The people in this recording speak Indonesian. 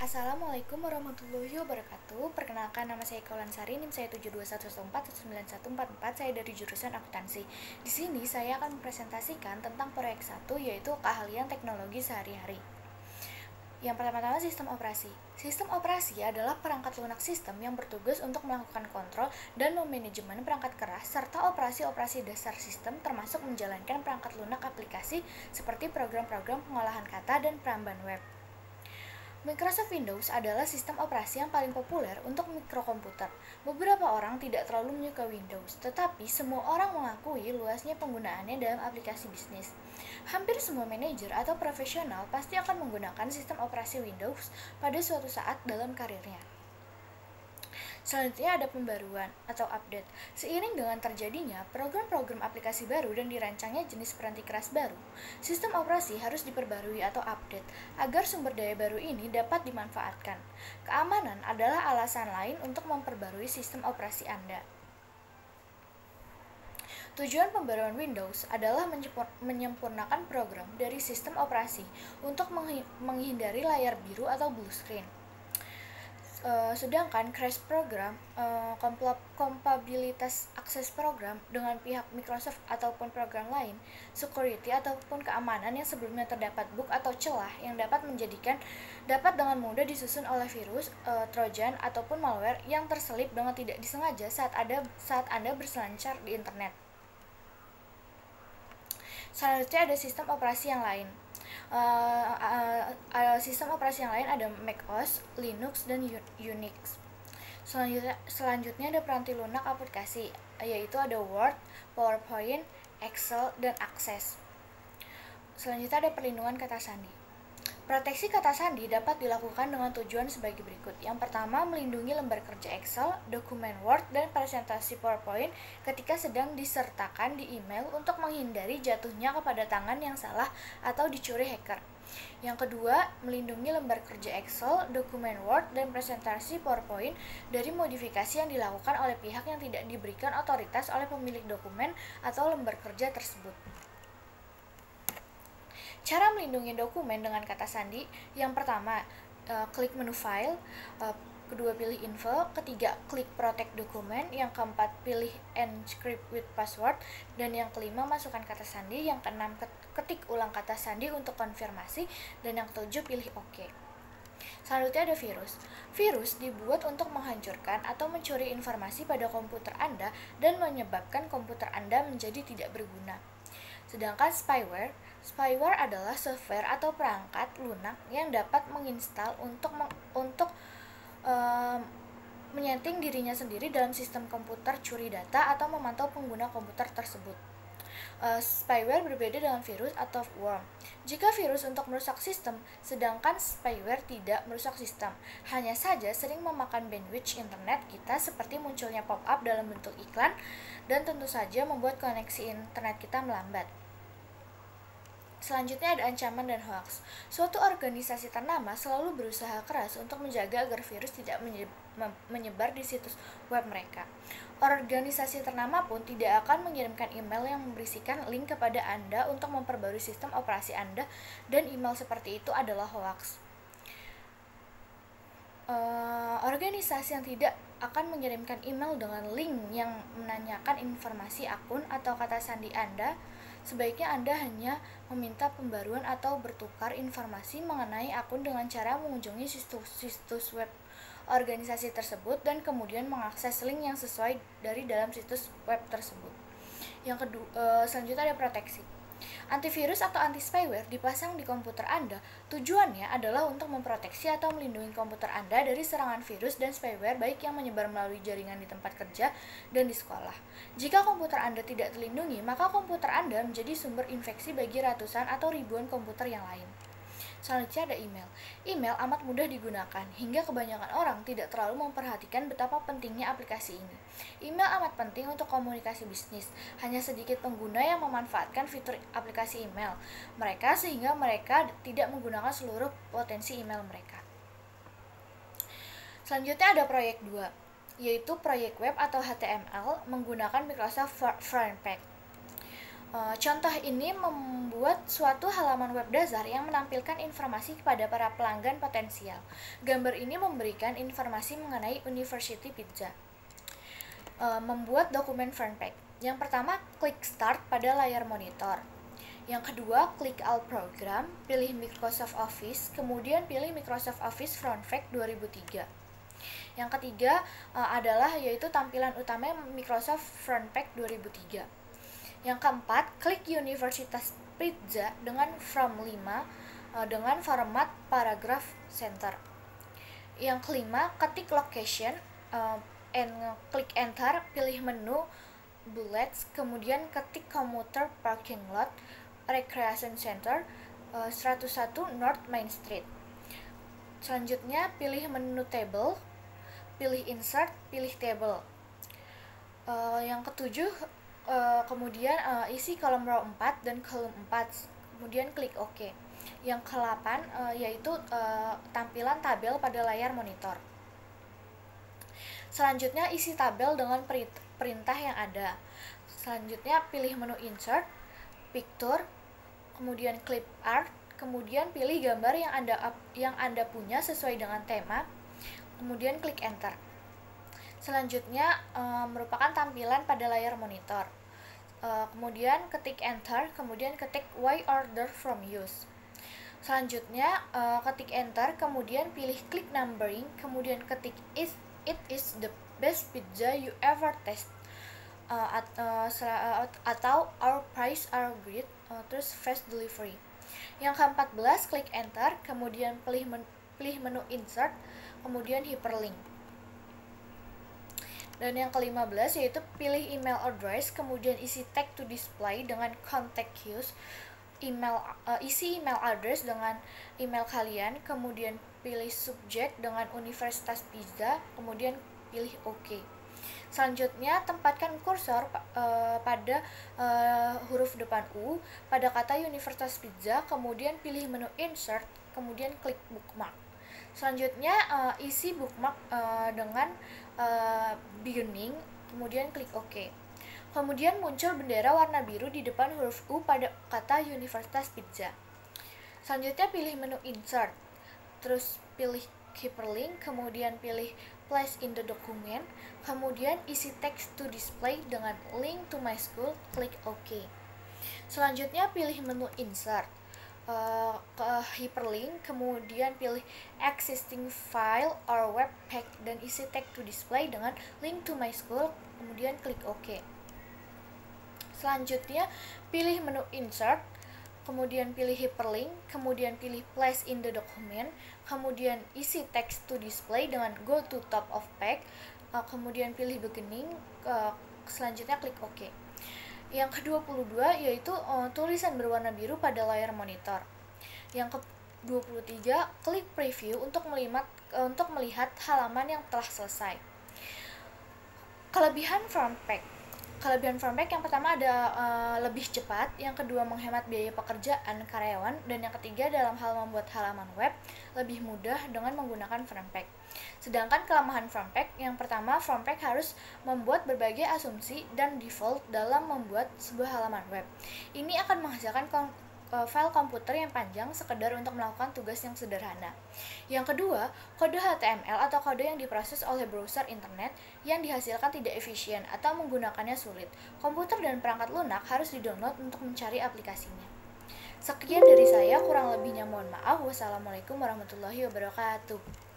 Assalamualaikum warahmatullahi wabarakatuh. Perkenalkan, nama saya Kaulan Sari, NIM saya 72114191144. Saya dari jurusan akuntansi. Di sini saya akan mempresentasikan tentang proyek 1, yaitu keahlian teknologi sehari-hari. Yang pertama-tama, sistem operasi. Sistem operasi adalah perangkat lunak sistem yang bertugas untuk melakukan kontrol dan memanajemen perangkat keras serta operasi-operasi dasar sistem, termasuk menjalankan perangkat lunak aplikasi seperti program-program pengolahan kata dan perambahan web. Microsoft Windows adalah sistem operasi yang paling populer untuk mikrokomputer. Beberapa orang tidak terlalu menyukai Windows, tetapi semua orang mengakui luasnya penggunaannya dalam aplikasi bisnis. Hampir semua manajer atau profesional pasti akan menggunakan sistem operasi Windows pada suatu saat dalam karirnya. Selanjutnya ada pembaruan atau update. Seiring dengan terjadinya program-program aplikasi baru dan dirancangnya jenis peranti keras baru, sistem operasi harus diperbarui atau update agar sumber daya baru ini dapat dimanfaatkan. Keamanan adalah alasan lain untuk memperbarui sistem operasi Anda. Tujuan pembaruan Windows adalah menyempurnakan program dari sistem operasi untuk menghindari layar biru atau blue screen. Sedangkan crash program, kompatibilitas akses program dengan pihak Microsoft ataupun program lain, security ataupun keamanan yang sebelumnya terdapat bug atau celah yang dapat dengan mudah disusun oleh virus, trojan ataupun malware yang terselip dengan tidak disengaja saat Anda berselancar di internet. Selanjutnya ada sistem operasi yang lain. Sistem operasi yang lain ada macOS, Linux, dan Unix. Selanjutnya ada peranti lunak aplikasi, yaitu ada Word, PowerPoint, Excel, dan Access. Selanjutnya ada perlindungan kata sandi. Proteksi kata sandi dapat dilakukan dengan tujuan sebagai berikut. Yang pertama, melindungi lembar kerja Excel, dokumen Word, dan presentasi PowerPoint ketika sedang disertakan di email untuk menghindari jatuhnya kepada tangan yang salah atau dicuri hacker. Yang kedua, melindungi lembar kerja Excel, dokumen Word, dan presentasi PowerPoint dari modifikasi yang dilakukan oleh pihak yang tidak diberikan otoritas oleh pemilik dokumen atau lembar kerja tersebut. Cara melindungi dokumen dengan kata sandi, yang pertama, klik menu file, kedua pilih info, ketiga klik protect dokumen, yang keempat pilih encrypt with password, dan yang kelima masukkan kata sandi, yang keenam ketik ulang kata sandi untuk konfirmasi, dan yang ketujuh pilih OK. Selanjutnya ada virus. Virus dibuat untuk menghancurkan atau mencuri informasi pada komputer Anda dan menyebabkan komputer Anda menjadi tidak berguna. Sedangkan spyware adalah software atau perangkat lunak yang dapat menginstal untuk menyeting dirinya sendiri dalam sistem komputer curi data atau memantau pengguna komputer tersebut. Spyware berbeda dengan virus atau worm. Jika virus untuk merusak sistem, sedangkan spyware tidak merusak sistem, hanya saja sering memakan bandwidth internet kita seperti munculnya pop-up dalam bentuk iklan dan tentu saja membuat koneksi internet kita melambat. Selanjutnya ada ancaman dan hoax. Suatu organisasi ternama selalu berusaha keras untuk menjaga agar virus tidak menyebar di situs web mereka. Organisasi ternama pun tidak akan mengirimkan email yang berisikan link kepada Anda untuk memperbarui sistem operasi Anda, dan email seperti itu adalah hoax. Organisasi yang tidak akan mengirimkan email dengan link yang menanyakan informasi akun atau kata sandi Anda, sebaiknya Anda hanya meminta pembaruan atau bertukar informasi mengenai akun dengan cara mengunjungi situs web organisasi tersebut dan kemudian mengakses link yang sesuai dari dalam situs web tersebut. Selanjutnya ada proteksi. Antivirus atau anti-spyware dipasang di komputer Anda. Tujuannya adalah untuk memproteksi atau melindungi komputer Anda dari serangan virus dan spyware baik yang menyebar melalui jaringan di tempat kerja dan di sekolah. Jika komputer Anda tidak terlindungi, maka komputer Anda menjadi sumber infeksi bagi ratusan atau ribuan komputer yang lain. Selanjutnya ada email. Email amat mudah digunakan, hingga kebanyakan orang tidak terlalu memperhatikan betapa pentingnya aplikasi ini. Email amat penting untuk komunikasi bisnis. Hanya sedikit pengguna yang memanfaatkan fitur aplikasi email mereka, sehingga mereka tidak menggunakan seluruh potensi email mereka. Selanjutnya ada proyek 2, yaitu proyek web atau HTML menggunakan Microsoft Frontpage. Contoh ini membuat suatu halaman web dasar yang menampilkan informasi kepada para pelanggan potensial. Gambar ini memberikan informasi mengenai University Pizza. Membuat dokumen front page. Yang pertama, klik Start pada layar monitor. Yang kedua, klik All Program, pilih Microsoft Office, kemudian pilih Microsoft Office Front Page 2003. Yang ketiga adalah yaitu tampilan utama Microsoft Front Page 2003. Yang keempat, klik Universitas Pizza dengan From 5 dengan format paragraph center. Yang kelima, ketik location and klik enter, pilih menu bullets, kemudian ketik commuter parking lot recreation center 101 North Main Street. Selanjutnya pilih menu table, pilih insert, pilih table. Yang ketujuh, kemudian isi kolom row 4 dan kolom 4, kemudian klik OK. Yang ke-8 yaitu tampilan tabel pada layar monitor. Selanjutnya isi tabel dengan perintah yang ada. Selanjutnya pilih menu insert, picture, kemudian clip art, kemudian pilih gambar yang Anda punya sesuai dengan tema, kemudian klik enter. Selanjutnya merupakan tampilan pada layar monitor. Kemudian ketik enter, kemudian ketik why order from use. Selanjutnya ketik enter, kemudian pilih klik numbering, kemudian ketik it is the best pizza you ever taste, atau our price are great, terus fast delivery. Yang ke-14, klik enter, kemudian pilih menu insert, kemudian hyperlink. Dan yang ke-15 yaitu pilih email address, kemudian isi tag to display dengan contact us, isi email address dengan email kalian, kemudian pilih subject dengan Universitas Pizza, kemudian pilih OK. Selanjutnya tempatkan kursor pada huruf depan U pada kata Universitas Pizza, kemudian pilih menu insert, kemudian klik bookmark. Selanjutnya isi bookmark dengan beginning, kemudian klik OK. Kemudian muncul bendera warna biru di depan huruf U pada kata Universitas Pizza. Selanjutnya pilih menu insert, terus pilih hyperlink, kemudian pilih place in the document, kemudian isi text to display dengan link to my school, klik OK. Selanjutnya pilih menu insert, ke hyperlink, kemudian pilih existing file or web page dan isi text to display dengan link to my school, kemudian klik OK. Selanjutnya pilih menu insert, kemudian pilih hyperlink, kemudian pilih place in the document, kemudian isi text to display dengan go to top of page, kemudian pilih beginning, selanjutnya klik OK. Yang ke-22 yaitu tulisan berwarna biru pada layar monitor. Yang ke-23, klik preview untuk melihat halaman yang telah selesai. Kelebihan front page yang pertama ada lebih cepat, yang kedua menghemat biaya pekerjaan karyawan, dan yang ketiga dalam hal membuat halaman web lebih mudah dengan menggunakan front page. Sedangkan kelemahan front page, yang pertama front page harus membuat berbagai asumsi dan default dalam membuat sebuah halaman web. Ini akan menghasilkan file komputer yang panjang sekedar untuk melakukan tugas yang sederhana. Yang kedua, kode HTML atau kode yang diproses oleh browser internet yang dihasilkan tidak efisien atau menggunakannya sulit. Komputer dan perangkat lunak harus didownload untuk mencari aplikasinya. Sekian dari saya, kurang lebihnya mohon maaf. Wassalamualaikum warahmatullahi wabarakatuh.